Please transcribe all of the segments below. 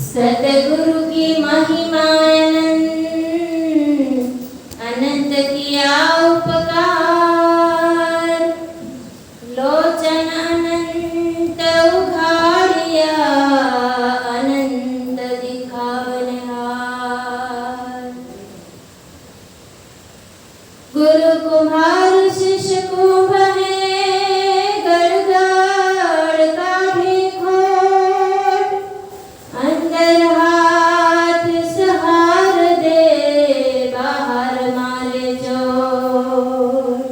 सतगुरु की महिमा अनंत किया उपकार, लोचन अनंत उघाड़िया, अनंत दिखावनहार। गुरु कुम्हार शिष्य कुंभ है, गड़गड़ काढ़े खोट, अंदर हाथ सहार दे, बाहर मारे चोट।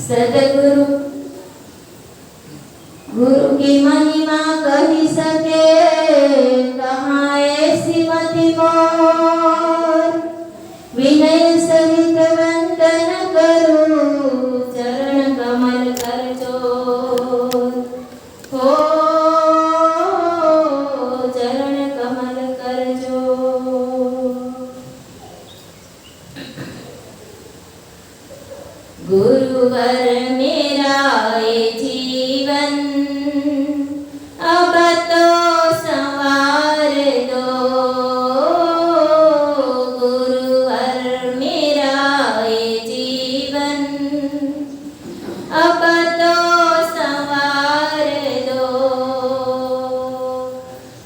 सतगुरु गुरु की महिमा कही सके, कहाँ ऐसी मति मोर। विनय सहित वंदन करूं, चरण कमल कर जोर। हो चरण कमल कर जोर। गुरुवर मेरा ये जीवन, अब तो संवार दो। गुरुवर मेरा ये जीवन, अब तो संवार दो।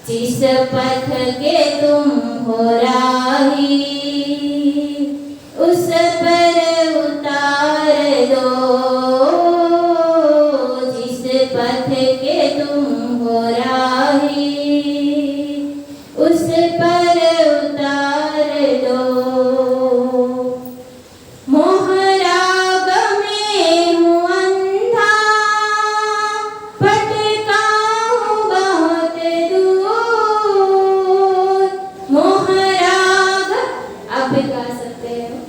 जिस पथ के तुम हो राही, उस पर उतार दो। जिस पथ के तुम हो राही, उस पर उतार दो। मोहराग में हूँ अंधा, भटका हूँ बहुत दूर। मोहराग आप भी गा सकते हैं।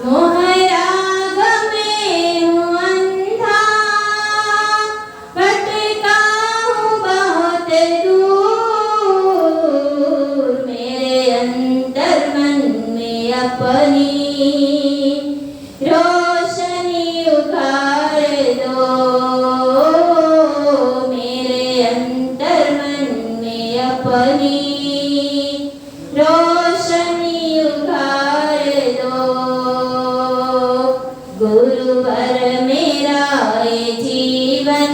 मोहराग में हूँ अंधा, भटका हूँ बहुत दूर। मेरे अंतर मन में अपनी रोशनी उखाड़ दो। मेरे अंतर मन में अपनी रोशनी उखाड़ दो। गुरुवर मेरा ये जीवन,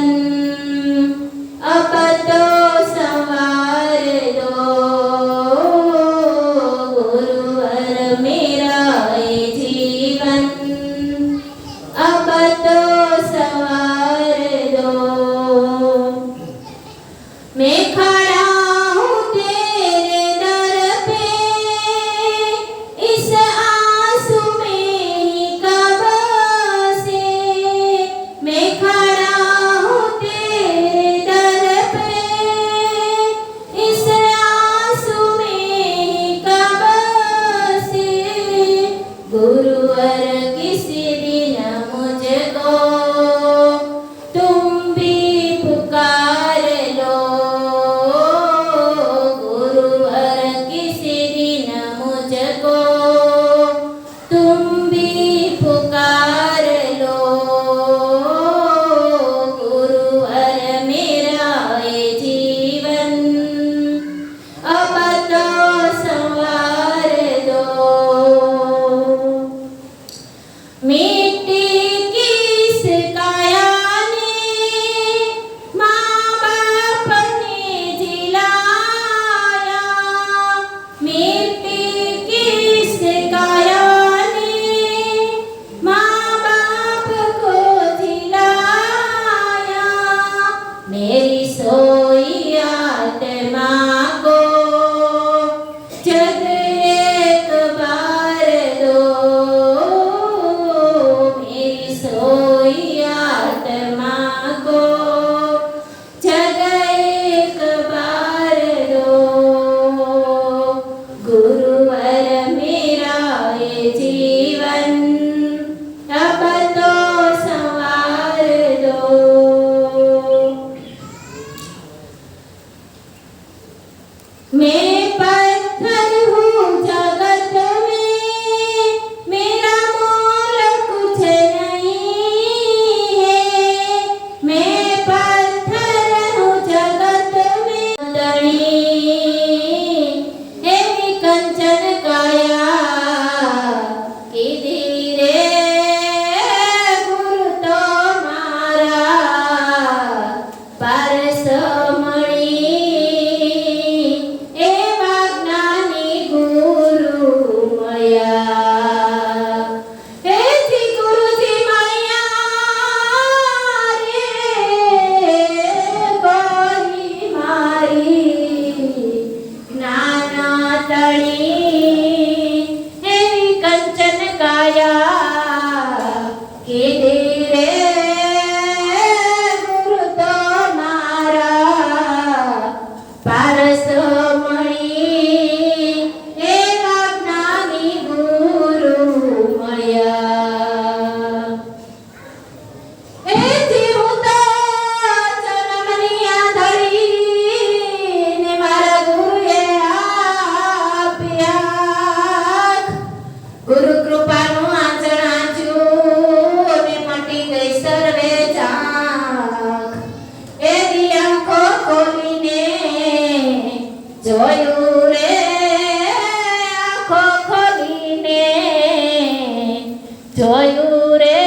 अब तो संवार दो। गुरुवर मेरा ये जीवन, अब तो संवार दो। मैं खड़ा हूँ तेरे दर पे, इस आंसू में ही कब से। मैं खड़ा हूँ तेरे दर पे, इस आंसू में ही कब से। गुरुवर किसी दिन मुझको तुम भी पुकार लो। गुरुवर किसी दिन मुझको तुम भी पुकार लो। गुरुवर मेरा ये जीवन, अब तो संवार दो। मिट्टी की इस काया ने माँ बाप ने जिलाया। मिट्टी की इस काया ने माँ बाप को जिलाया। मेरी सोई आत्मा को जग एक बार दो। मेरी सोई आत्मा को जग एक बार दो। गुरुवर मेरा ये जीवन, अब तो संवार दो। मैं पत्थर हूँ जगत में, मेरा मोल कुछ नहीं। રે ગુરુ તો મારા પારસ મળી એવા જ્ઞાની ગુરુ મળ્યા. એથી હું તો જન્મની આંધળીને મારા ગુરુએ આપ્યા. ગુરુ કૃપાનું આંચણ આંચ્યું ને મટી ગઈ સર્વે ઝાંખ. એની આંખો ખોલીને જોયું રે આંખો ખોલીને જોયું રે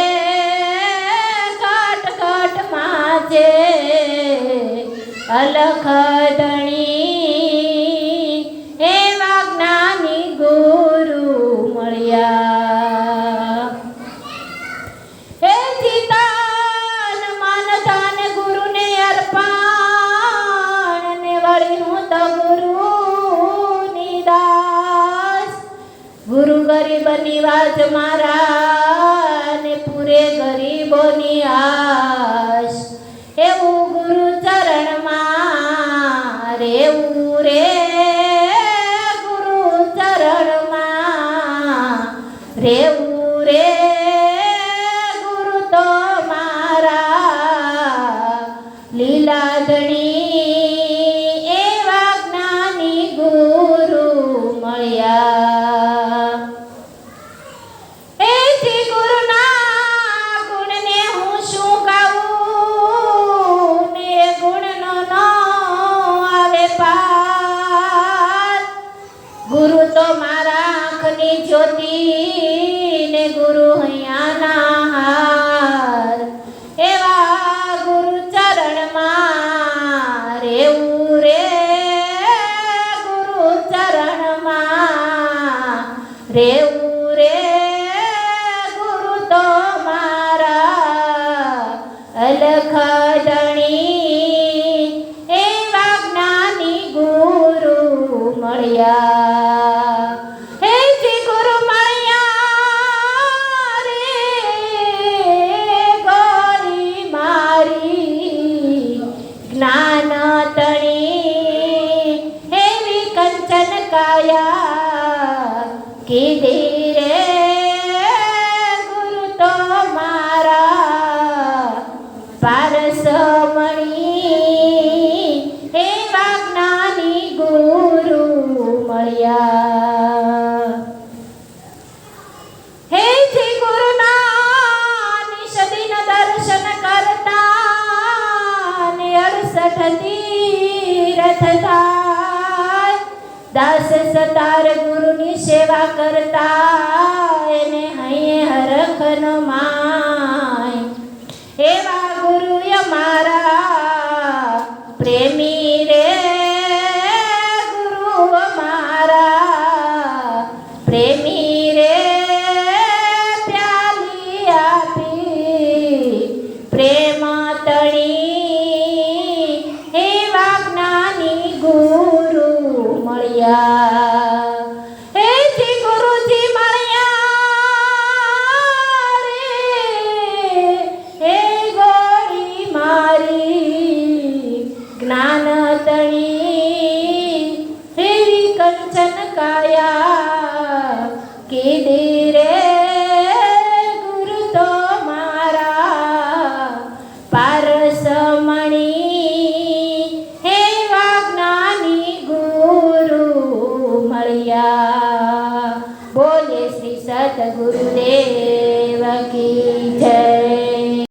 ઘટ ઘટ માજે અલખ ધણી એવા જ્ઞાની ગુરુ મળ્યા. એથી તન મન ધન ગુરુને અર્પણ ને વળી હું તો ગુરુની દાસ. ગુરુ ગરીબની વાત મારા ને પૂરે ગરીબોની આશ. એવું ગુરુ ચરણમાં રેવું રે ગુરુ ચરણમાં રેવું રે ગુરુ તો મારા લીલાધણી એવા જ્ઞાની ગુરુ મળ્યા. એથી ગુરુના ગુણને હું શું ગાઉં ને ગુણનો ન આવે પાર. ગુરુ તો મારા આંખની જ્યોતિ ને ગુરુ હૈયાના હાર. એવા ગુરુ ચરણમાં રેવું રે ગુરુ ચરણમાં રેવું રે ગુરુ તો મારા અલખ ધણી એવા જ્ઞાની ગુરુ મળ્યા. એથી ગુરુ મળ્યા રે ગોરી મારી જ્ઞાન તણી એવી કંચન કાયા કીધી રે ગુરુ તો મારા પારસ મળી એવા જ્ઞાની ગુરુ મળ્યા. હેથી ગુરુના નિષદિન દર્શન કરતા ને 68 તીરથ થાય. દાસ સતાર ગુરુની સેવા કરતા એને હૈયે હરખનો માન.